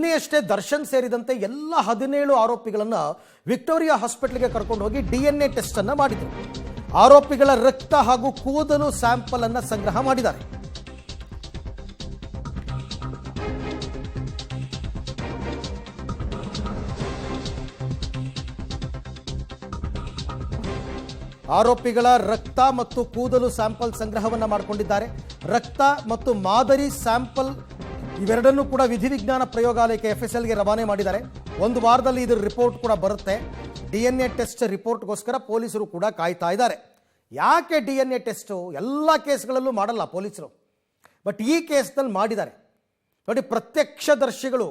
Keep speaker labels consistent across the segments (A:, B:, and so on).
A: ನಿನ್ನೆಯಷ್ಟೇ ದರ್ಶನ್ ಸೇರಿದಂತೆ ಎಲ್ಲ 17 ಆರೋಪಿಗಳನ್ನು ವಿಕ್ಟೋರಿಯಾ ಹಾಸ್ಪಿಟಲ್ಗೆ ಕರ್ಕೊಂಡು ಹೋಗಿ DNA ಟೆಸ್ಟ್ ಅನ್ನು ಮಾಡಿದರು. ಆರೋಪಿಗಳ ರಕ್ತ ಹಾಗೂ ಕೂದಲು ಸ್ಯಾಂಪಲ್ ಅನ್ನು ಸಂಗ್ರಹ ಮಾಡಿದ್ದಾರೆ. ಆರೋಪಿಗಳ ರಕ್ತ ಮತ್ತು ಕೂದಲು ಸ್ಯಾಂಪಲ್ ಸಂಗ್ರಹವನ್ನು ಮಾಡಿಕೊಂಡಿದ್ದಾರೆ. ರಕ್ತ ಮತ್ತು ಮಾದರಿ ಸ್ಯಾಂಪಲ್ ಇವೆರಡನ್ನೂ ಕೂಡ ವಿಧಿವಿಜ್ಞಾನ ಪ್ರಯೋಗಾಲಯಕ್ಕೆ FSLಗೆ ರವಾನೆ ಮಾಡಿದ್ದಾರೆ. ಒಂದು ವಾರದಲ್ಲಿ ಇದರ ರಿಪೋರ್ಟ್ ಕೂಡ ಬರುತ್ತೆ. DNA ಟೆಸ್ಟ್ ರಿಪೋರ್ಟ್ಗೋಸ್ಕರ ಪೊಲೀಸರು ಕೂಡ ಕಾಯ್ತಾ ಇದ್ದಾರೆ. ಯಾಕೆ DNA ಟೆಸ್ಟು ಎಲ್ಲ ಕೇಸ್ಗಳಲ್ಲೂ ಮಾಡಲ್ಲ ಪೊಲೀಸರು, ಬಟ್ ಈ ಕೇಸ್ನಲ್ಲಿ ಮಾಡಿದ್ದಾರೆ. ನೋಡಿ, ಪ್ರತ್ಯಕ್ಷದರ್ಶಿಗಳು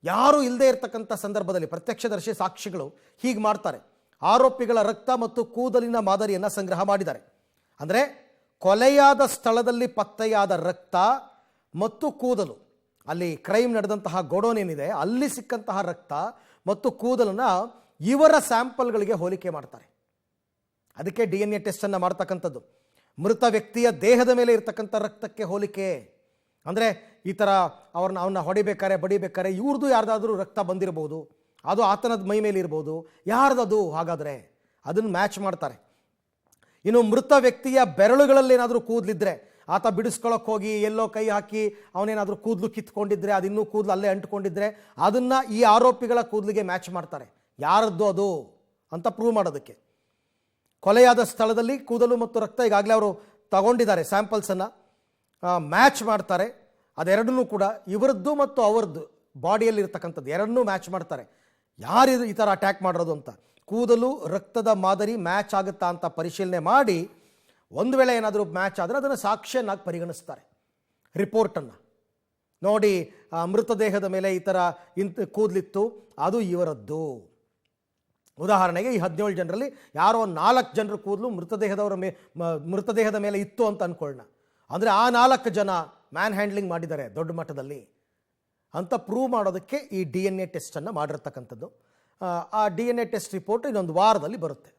A: ಯಾರೂ ಇಲ್ಲದೆ ಇರತಕ್ಕಂಥ ಸಂದರ್ಭದಲ್ಲಿ ಪ್ರತ್ಯಕ್ಷದರ್ಶಿ ಸಾಕ್ಷಿಗಳು ಹೀಗೆ ಮಾಡ್ತಾರೆ. ಆರೋಪಿಗಳ ರಕ್ತ ಮತ್ತು ಕೂದಲಿನ ಮಾದರಿಯನ್ನು ಸಂಗ್ರಹ ಮಾಡಿದ್ದಾರೆ. ಅಂದರೆ ಕೊಲೆಯಾದ ಸ್ಥಳದಲ್ಲಿ ಪತ್ತೆಯಾದ ರಕ್ತ ಮತ್ತು ಕೂದಲು, ಅಲ್ಲಿ ಕ್ರೈಮ್ ನಡೆದಂತಹ ಗೋಡೌನ್ ಏನಿದೆ ಅಲ್ಲಿ ಸಿಕ್ಕಂತಹ ರಕ್ತ ಮತ್ತು ಕೂದಲನ್ನು ಇವರ ಸ್ಯಾಂಪಲ್ಗಳಿಗೆ ಹೋಲಿಕೆ ಮಾಡ್ತಾರೆ. ಅದಕ್ಕೆ DNA ಟೆಸ್ಟನ್ನು ಮಾಡ್ತಕ್ಕಂಥದ್ದು. ಮೃತ ವ್ಯಕ್ತಿಯ ದೇಹದ ಮೇಲೆ ಇರ್ತಕ್ಕಂಥ ರಕ್ತಕ್ಕೆ ಹೋಲಿಕೆ. ಅಂದರೆ ಈ ಥರ ಅವನ್ನ ಹೊಡಿಬೇಕಾರೆ ಬಡಿಬೇಕಾರೆ ಇವ್ರದ್ದು ಯಾರ್ದಾದ್ರೂ ರಕ್ತ ಬಂದಿರ್ಬೋದು, ಅದು ಆತನದ ಮೈ ಮೇಲೆ ಇರ್ಬೋದು, ಯಾರ್ದದು ಹಾಗಾದರೆ ಅದನ್ನು ಮ್ಯಾಚ್ ಮಾಡ್ತಾರೆ. ಇನ್ನು ಮೃತ ವ್ಯಕ್ತಿಯ ಬೆರಳುಗಳಲ್ಲೇನಾದರೂ ಕೂದಲಿದ್ರೆ, ಆತ ಬಿಡಿಸ್ಕೊಳ್ಳೋಕೆ ಹೋಗಿ ಎಲ್ಲೋ ಕೈ ಹಾಕಿ ಅವನೇನಾದರೂ ಕೂದಲು ಕಿತ್ಕೊಂಡಿದ್ರೆ, ಅದಿನ್ನೂ ಕೂದಲು ಅಲ್ಲೇ ಅಂಟ್ಕೊಂಡಿದ್ರೆ ಅದನ್ನು ಈ ಆರೋಪಿಗಳ ಕೂದಲಿಗೆ ಮ್ಯಾಚ್ ಮಾಡ್ತಾರೆ. ಯಾರದ್ದು ಅದು ಅಂತ ಪ್ರೂವ್ ಮಾಡೋದಕ್ಕೆ ಕೊಲೆಯಾದ ಸ್ಥಳದಲ್ಲಿ ಕೂದಲು ಮತ್ತು ರಕ್ತ ಈಗಾಗಲೇ ಅವರು ತಗೊಂಡಿದ್ದಾರೆ. ಸ್ಯಾಂಪಲ್ಸನ್ನು ಮ್ಯಾಚ್ ಮಾಡ್ತಾರೆ. ಅದೆರಡನ್ನೂ ಕೂಡ ಇವರದ್ದು ಮತ್ತು ಅವರದ್ದು ಬಾಡಿಯಲ್ಲಿ ಇರ್ತಕ್ಕಂಥದ್ದು ಎರಡನ್ನೂ ಮ್ಯಾಚ್ ಮಾಡ್ತಾರೆ. ಯಾರು ಈ ಥರ ಅಟ್ಯಾಕ್ ಮಾಡಿರೋದು ಅಂತ ಕೂದಲು ರಕ್ತದ ಮಾದರಿ ಮ್ಯಾಚ್ ಆಗುತ್ತಾ ಅಂತ ಪರಿಶೀಲನೆ ಮಾಡಿ, ಒಂದು ವೇಳೆ ಏನಾದರೂ ಮ್ಯಾಚ್ ಆದರೆ ಅದನ್ನು ಸಾಕ್ಷ್ಯನಾಗಿ ಪರಿಗಣಿಸ್ತಾರೆ. ರಿಪೋರ್ಟನ್ನು ನೋಡಿ, ಮೃತದೇಹದ ಮೇಲೆ ಈ ಥರ ಕೂದಲಿತ್ತು, ಅದು ಇವರದ್ದು. ಉದಾಹರಣೆಗೆ ಈ 17 ಜನರಲ್ಲಿ ಯಾರೋ 4 ಜನರ ಕೂದಲು ಮೃತದೇಹದ ಮೇಲೆ ಇತ್ತು ಅಂತ ಅಂದ್ಕೊಳ್ಳೋಣ. ಅಂದರೆ ಆ 4 ಜನ ಮ್ಯಾನ್ ಹ್ಯಾಂಡ್ಲಿಂಗ್ ಮಾಡಿದ್ದಾರೆ ದೊಡ್ಡ ಮಟ್ಟದಲ್ಲಿ ಅಂತ ಪ್ರೂವ್ ಮಾಡೋದಕ್ಕೆ ಈ DNA ಟೆಸ್ಟನ್ನು ಮಾಡಿರ್ತಕ್ಕಂಥದ್ದು. ಆ DNA ಟೆಸ್ಟ್ ರಿಪೋರ್ಟ್ ಇನ್ನೊಂದು ವಾರದಲ್ಲಿ ಬರುತ್ತೆ.